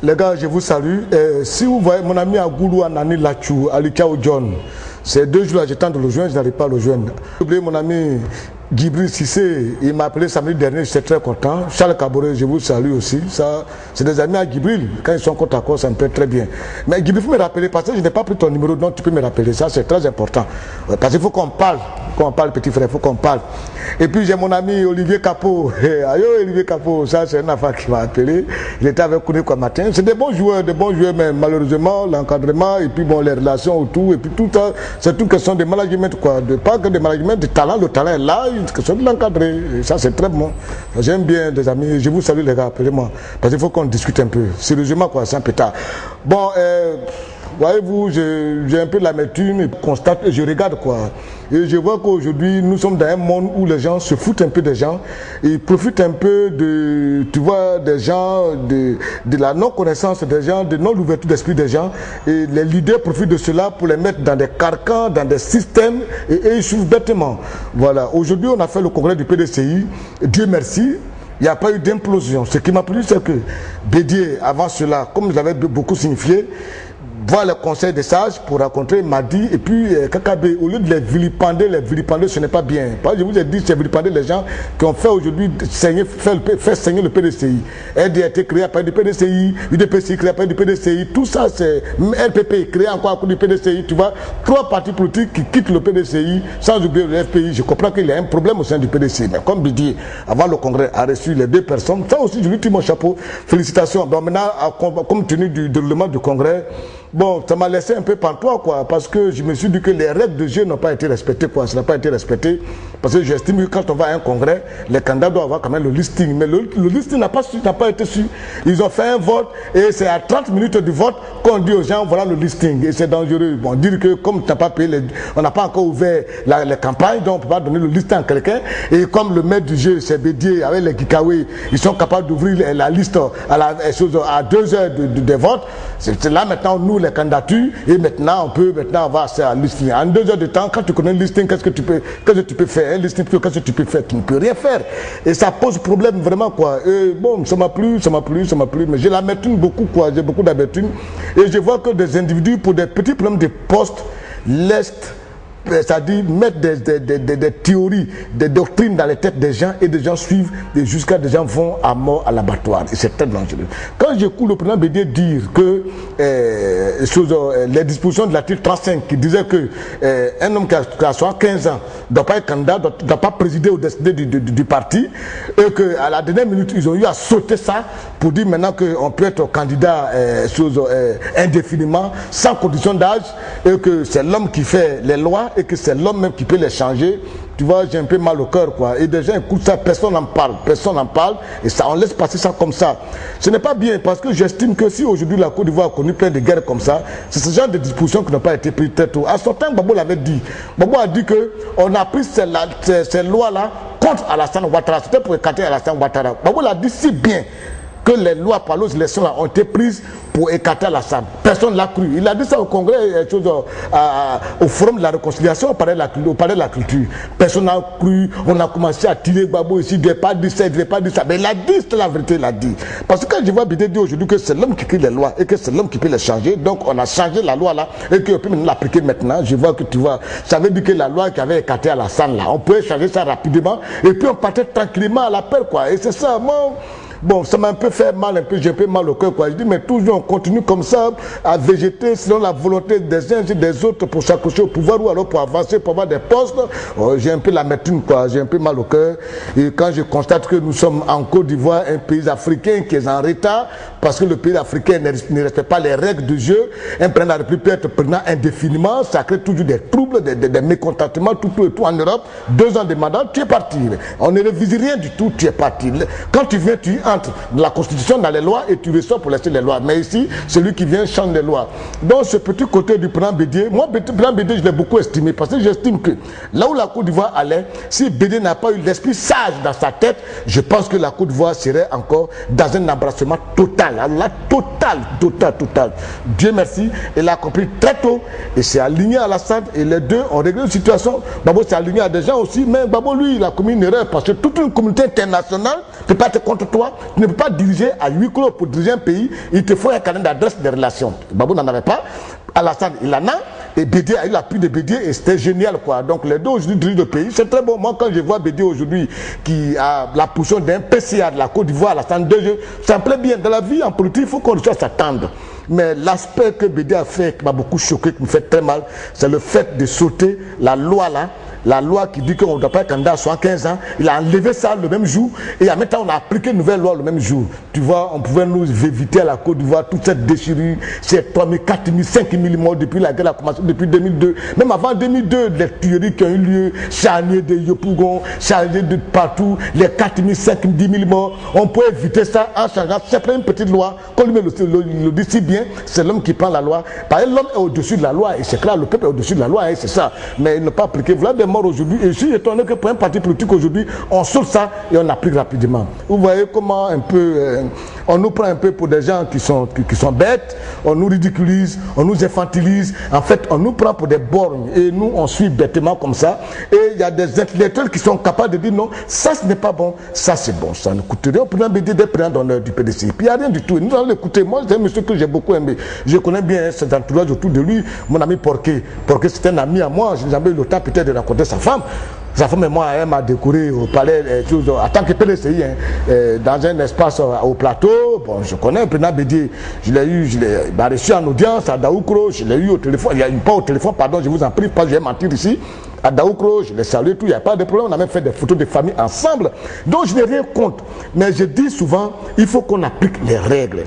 Les gars, je vous salue. Si vous voyez mon ami Agoulou Anani Lachou, Alikao John, ces 2 jours-là, je tente de le joindre, je n'arrive pas à le joindre. J'ai oublié mon ami Gibril Sissé, il m'a appelé samedi dernier, j'étais très content. Charles Caboret, je vous salue aussi. Ça, c'est des amis à Gibril. Quand ils sont contre accord, ça me plaît très bien. Mais Gibril, il faut me rappeler, parce que je n'ai pas pris ton numéro, donc tu peux me rappeler. Ça, c'est très important. Parce qu'il faut qu'on parle. Qu'on parle, petit frère, il faut qu'on parle. Et puis j'ai mon ami Olivier Capot. Ayo, Olivier Capot, ça c'est un enfant qui m'a appelé. Il était avec Kouné matin. C'est des bons joueurs, mais malheureusement, l'encadrement, et puis bon, les relations autour, et puis tout ça, c'est une question de management, quoi. Pas que de management, de talent. Le talent est là, c'est une question de l'encadrer. Et ça, c'est très bon. J'aime bien des amis. Je vous salue, les gars, appelez-moi. Parce qu'il faut qu'on discute un peu. Sérieusement, quoi, c'est un peu tard. Bon, voyez-vous, j'ai un peu l'amertume et constate et je regarde quoi. Et je vois qu'aujourd'hui, nous sommes dans un monde où les gens se foutent un peu des gens. Ils profitent un peu de, tu vois, des gens, de la non-connaissance des gens, de non-ouverture d'esprit des gens. Et les leaders profitent de cela pour les mettre dans des carcans, dans des systèmes et ils souffrent bêtement. Voilà. Aujourd'hui, on a fait le congrès du PDCI. Dieu merci. Il n'y a pas eu d'implosion. Ce qui m'a plu, c'est que Bédier, avant cela, comme j'avais beaucoup signifié, voir le conseil des sages pour rencontrer Madi et puis Kakabe, au lieu de les vilipender, ce n'est pas bien. Je vous ai dit, c'est vilipender les gens qui ont fait aujourd'hui faire saigner le PDCI. RD a été créé à partir du PDCI, UDPCI créé à partir du PDCI, tout ça c'est RPP créé encore à cause du PDCI, tu vois. 3 partis politiques qui quittent le PDCI sans oublier le FPI. Je comprends qu'il y a un problème au sein du PDCI, mais comme Bédier, avant le congrès, a reçu les 2 personnes, ça aussi je lui tire mon chapeau. Félicitations. Bon, maintenant, compte tenu du déroulement du congrès, bon, ça m'a laissé un peu pantois, quoi, parce que je me suis dit que les règles de jeu n'ont pas été respectées, quoi. Ça n'a pas été respecté, parce que j'estime que quand on va à un congrès, les candidats doivent avoir quand même le listing. Mais le listing n'a pas été su. Ils ont fait un vote, et c'est à 30 minutes du vote qu'on dit aux gens, voilà le listing. Et c'est dangereux. Bon, dire que comme tu n'as pas payé, on n'a pas encore ouvert les campagnes, donc on ne peut pas donner le listing à quelqu'un. Et comme le maître du jeu, c'est Bédier, avec les Kikawe, ils sont capables d'ouvrir la liste à 2 heures de vote. C'est là maintenant, nous, les candidatures, et maintenant on peut avoir ça à listing. En 2 heures de temps, quand tu connais le listing, qu'est-ce que tu peux faire? Un listing, qu'est-ce que tu peux faire? Tu ne peux rien faire. Et ça pose problème vraiment, quoi. Et bon, ça m'a plu, mais j'ai l'amertume beaucoup, quoi. J'ai beaucoup d'amertume. Et je vois que des individus, pour des petits problèmes de poste, laissent, c'est-à-dire mettre des théories, des doctrines dans les têtes des gens et des gens suivent et jusqu'à des gens vont à mort à l'abattoir. Et c'est très dangereux. Quand j'écoute le président Bédier dire que les dispositions de l'article 35 qui disait que un homme qui a 75 ans ne doit pas être candidat, ne doit pas présider au destiné du parti, et qu'à la dernière minute, ils ont eu à sauter ça pour dire maintenant qu'on peut être candidat indéfiniment, sans condition d'âge, et que c'est l'homme qui fait les lois et que c'est l'homme même qui peut les changer. Tu vois, j'ai un peu mal au cœur, quoi. Et des gens écoutent ça, personne n'en parle, et ça, on laisse passer ça comme ça. Ce n'est pas bien, parce que j'estime que si aujourd'hui la Côte d'Ivoire a connu plein de guerres comme ça, c'est ce genre de dispositions qui n'ont pas été prises très tôt. À son temps, Gbagbo l'avait dit. Gbagbo a dit qu'on a pris ces lois-là contre Alassane Ouattara. C'était pour écarter Alassane Ouattara. Gbagbo l'a dit si bien que les lois par les élections là ont été prises pour écarter Alassane. Personne ne l'a cru. Il a dit ça au congrès, au forum de la réconciliation, au palais de la culture. Personne n'a cru. On a commencé à tirer Gbagbo ici. Il ne devait pas dire ça, il ne devait pas dire ça. Mais il a dit, c'est la vérité, il a dit. Parce que quand je vois Bédier dire aujourd'hui que c'est l'homme qui crée les lois et que c'est l'homme qui peut les changer, donc on a changé la loi là et qu'on peut l'appliquer maintenant. Je vois que tu vois, ça veut dire que la loi qui avait écarté Alassane là, on pouvait changer ça rapidement et puis on partait tranquillement à l'appel, quoi. Et c'est ça, moi. Bon, ça m'a un peu fait mal, j'ai un peu mal au cœur, quoi. Je dis, mais toujours on continue comme ça à végéter selon la volonté des uns et des autres pour s'accrocher au pouvoir ou alors pour avancer, pour avoir des postes. Oh, j'ai un peu l'amertume, quoi. J'ai un peu mal au cœur. Et quand je constate que nous sommes en Côte d'Ivoire, un pays africain qui est en retard, parce que le pays africain ne respecte pas les règles du jeu, un président de la République peut être président indéfiniment, ça crée toujours des troubles, des mécontentements, tout en Europe. 2 ans de mandat, tu es parti. On ne révise rien du tout, tu es parti. Quand tu viens, tu entres dans la Constitution, dans les lois, et tu ressors pour laisser les lois. Mais ici, celui qui vient change les lois. Donc, ce petit côté du président Bédier, moi, le président Bédier, je l'ai beaucoup estimé, parce que j'estime que là où la Côte d'Ivoire allait, si Bédier n'a pas eu l'esprit sage dans sa tête, je pense que la Côte d'Ivoire serait encore dans un embrassement total. Là, total. Dieu merci, il a compris très tôt, et c'est aligné à Alassane, et les deux ont réglé une situation. Gbagbo s'est aligné à des gens aussi, mais Gbagbo, lui, il a commis une erreur, parce que toute une communauté internationale ne peut pas être contre toi. tu ne peux pas diriger à huis clos. Pour diriger un pays, il te faut un canal d'adresse des relations. Babou n'en avait pas. Alassane, il en a. Et Bédié a eu l'appui de Bédié et c'était génial, quoi. Donc les deux aujourd'hui dirigent le pays. C'est très bon. Moi, quand je vois Bédié aujourd'hui qui a la position d'un PCA de la Côte d'Ivoire, Alassane 2 jeux, ça me plaît bien. Dans la vie, en politique, il faut qu'on soit s'attendre. Mais l'aspect que Bédié a fait, qui m'a beaucoup choqué, qui me fait très mal, c'est le fait de sauter la loi là. La loi qui dit qu'on ne doit pas être candidat à 75 ans, il a enlevé ça le même jour et en même temps on a appliqué une nouvelle loi le même jour. Tu vois, on pouvait nous éviter à la Côte d'Ivoire toute cette déchirure, ces 3 000, 4 000, 5 000 morts depuis la guerre a commencé depuis 2002. Même avant 2002, les tueries qui ont eu lieu, charniers de Yopougon, charniers de partout, les 4 000, 5 000, 10 000 morts, on peut éviter ça en changeant simplement une petite loi. Comme lui le dit si bien, c'est l'homme qui prend la loi. Par exemple, l'homme est au-dessus de la loi et c'est clair, le peuple est au-dessus de la loi, et c'est ça. Mais il n'a pas appliqué. Voilà des morts aujourd'hui. Et je suis étonné que pour un parti politique aujourd'hui, on saute ça et on applique rapidement. Vous voyez comment un peu, on nous prend un peu pour des gens qui sont bêtes, on nous ridiculise, on nous infantilise. En fait, on nous prend pour des borgnes et nous, on suit bêtement comme ça. Et il y a des intellectuels qui sont capables de dire non, ça ce n'est pas bon, ça c'est bon, ça ne coûte rien. On peut même dire des présidents d'honneur du PDC. Puis il n'y a rien du tout. Nous allons l'écouter. Moi, c'est un monsieur que j'ai beaucoup aimé. Je connais bien cet entourage autour de lui. Mon ami Porquet. Porquet, c'est un ami à moi. Je n'ai jamais eu le temps peut-être de rencontrer sa femme. Sa femme et moi, elle m'a décoré au palais, en tant que PDCI, dans un espace au plateau. Bon, je connais le président Bédié. Je l'ai reçu en audience à Daoukro. Je l'ai eu au téléphone. Il n'y a pas au téléphone, pardon, je vous en prie, pas je vais mentir ici. À Daoukro, je l'ai salué, tout, il n'y a pas de problème. On a même fait des photos de famille ensemble. Donc, je n'ai rien contre. Mais je dis souvent, il faut qu'on applique les règles.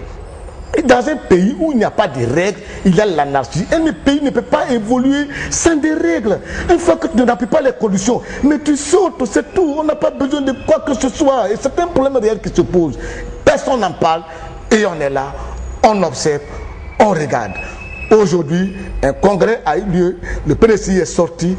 Et dans un pays où il n'y a pas de règles, il y a l'anarchie. Un pays ne peut pas évoluer sans des règles. Une fois que tu n'appliques pas les conditions, mais tu sautes, c'est tout. On n'a pas besoin de quoi que ce soit. Et c'est un problème réel qui se pose. Personne n'en parle et on est là, on observe, on regarde. Aujourd'hui, un congrès a eu lieu, le PDCI est sorti,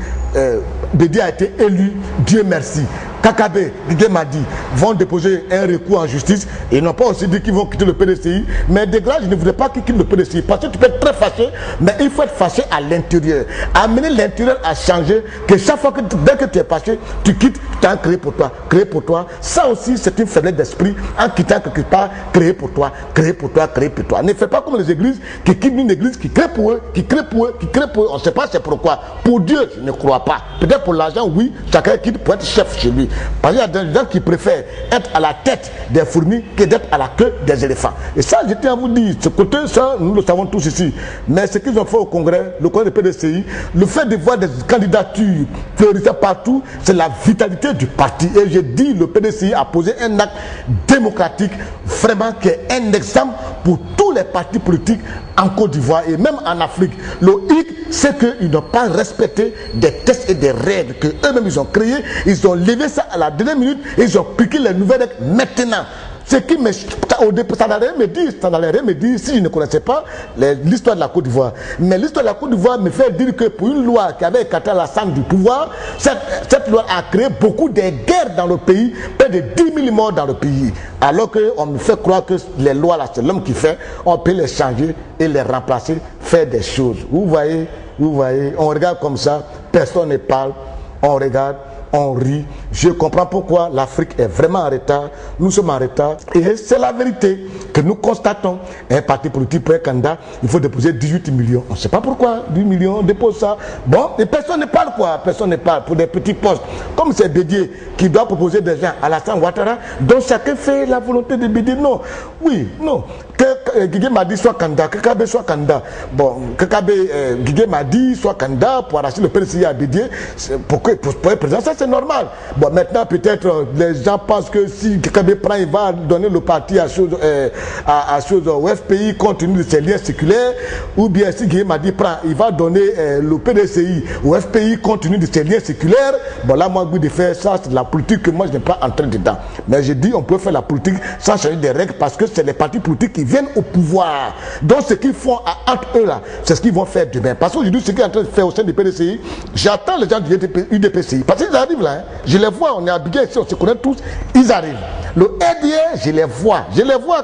Bédié a été élu, Dieu merci. Kakabe, Guigé Madi vont déposer un recours en justice. Ils n'ont pas aussi dit qu'ils vont quitter le PDCI. Mais de grâce, je ne voudrais pas qu'ils quittent le PDCI. Parce que tu peux être très fâché, mais il faut être fâché à l'intérieur. Amener l'intérieur à changer, que chaque fois que dès que tu es fâché, tu quittes, tu as créé pour toi. Créé pour toi. Ça aussi, c'est une faiblesse d'esprit. En quittant quelque part, créé pour toi, créé pour toi, créé pour toi. Ne fais pas comme les églises qui quittent une église, qui crée pour eux, qui crée pour eux, qui crée pour eux. On ne sait pas c'est pourquoi. Pour Dieu, je ne crois pas. Peut-être pour l'argent, oui, chacun quitte pour être chef chez lui. Parce qu'il y a des gens qui préfèrent être à la tête des fourmis que d'être à la queue des éléphants. Et ça, je tiens à vous dire, ce côté, ça, nous le savons tous ici. Mais ce qu'ils ont fait au Congrès, le Congrès du PDCI, le fait de voir des candidatures fleurissant partout, c'est la vitalité du parti. Et je dis, le PDCI a posé un acte démocratique, vraiment qui est un exemple pour tous les partis politiques en Côte d'Ivoire et même en Afrique. Le hic, c'est qu'ils n'ont pas respecté des tests et des règles qu'eux-mêmes ils ont créés. Ils ont levé ça à la dernière minute et ils ont appliqué les nouvelles règles maintenant. Ce qui me... Ça n'allait rien me dire si je ne connaissais pas l'histoire de la Côte d'Ivoire. Mais l'histoire de la Côte d'Ivoire me fait dire que pour une loi qui avait écarté Alassane du pouvoir, cette loi a créé beaucoup de guerres dans le pays, près de 10 000 morts dans le pays. Alors qu'on me fait croire que les lois là, c'est l'homme qui fait, on peut les changer et les remplacer, faire des choses. Vous voyez, on regarde comme ça, personne ne parle, on regarde. On rit. Je comprends pourquoi l'Afrique est vraiment en retard. Nous sommes en retard. Et c'est la vérité que nous constatons. Un parti politique pour un candidat, il faut déposer 18 millions. On ne sait pas pourquoi. 10 millions, on dépose ça. Bon, et personne ne parle quoi. Personne ne parle pour des petits postes. Comme c'est Bédié qui doit proposer des gens à Alassane Ouattara, dont chacun fait la volonté de Bédié. Non. Oui, non. Que Guigé Madi soit candidat, que Kakabe soit candidat. Bon, Kakabe, Guigé Madi soit candidat pour arracher le PDCI à Bédié, pour être président, ça c'est normal. Bon, maintenant peut-être les gens pensent que si Kakabe prend, il va donner le parti à chose au FPI compte tenu de ses liens séculaires, ou bien si Guigé Madi prend, il va donner le PDCI au FPI compte tenu de ses liens séculaires. Bon, là, moi, je de faire ça, c'est de la politique que moi je n'ai pas entré dedans. Mais je dis, on peut faire la politique sans changer des règles parce que c'est les partis politiques qui viennent au pouvoir. Donc ce qu'ils font entre eux là, c'est ce qu'ils vont faire demain. Parce qu'aujourd'hui, ce qu'ils sont en train de faire au sein du PDCI, j'attends les gens du UDPCI. Parce qu'ils arrivent là, hein. Je les vois, on est habillés ici, on se connaît tous, ils arrivent. Le RDA, je les vois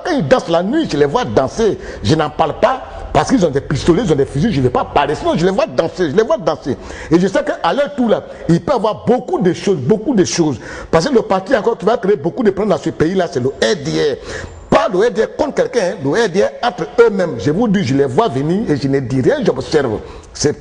quand ils dansent la nuit, je les vois danser. Je n'en parle pas Parce qu'ils ont des pistolets, ils ont des fusils, je ne vais pas parler. Sinon, je les vois danser, je les vois danser. Et je sais qu'à leur tour, là, il peut y avoir beaucoup de choses, beaucoup de choses. Parce que le parti encore qui va créer beaucoup de problèmes dans ce pays-là, c'est le RDR. Pas le RDR contre quelqu'un, le RDR entre eux-mêmes. Je vous dis, je les vois venir et je ne dis rien, j'observe. C'est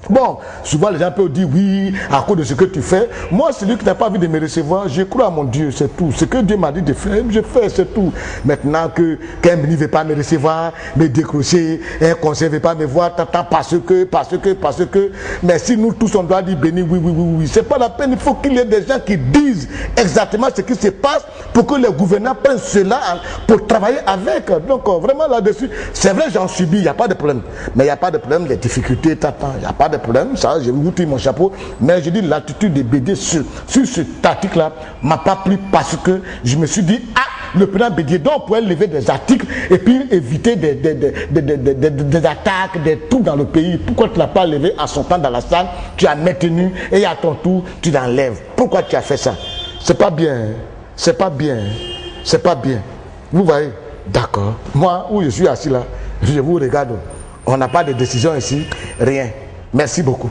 bon, souvent les gens peuvent dire oui, à cause de ce que tu fais. Moi, celui qui n'a pas envie de me recevoir, je crois à mon Dieu, c'est tout. Ce que Dieu m'a dit de faire, je fais, c'est tout. Maintenant que qu'un béni ne veut pas me recevoir, me décrocher, un conseil ne veut pas me voir, parce que. Mais si nous tous on doit dire béni, oui, c'est pas la peine. Il faut qu'il y ait des gens qui disent exactement ce qui se passe pour que les gouvernants prennent cela pour travailler avec. Donc vraiment là-dessus, c'est vrai, j'en subis, il n'y a pas de problème. Mais il n'y a pas de problème, les difficultés, il n'y a pas de problème, ça, je vous tire mon chapeau, mais je dis l'attitude des BD sur ce article-là m'a pas plu parce que je me suis dit, le président Bédier, donc on pourrait lever des articles et puis éviter des attaques, des trucs dans le pays. Pourquoi tu ne l'as pas levé à son temps dans la salle, tu as maintenu et à ton tour, tu l'enlèves. Pourquoi tu as fait ça? C'est pas bien, c'est pas bien, c'est pas bien. Vous voyez? D'accord. Moi, où je suis assis là, je vous regarde. On n'a pas de décision ici, rien. Merci beaucoup.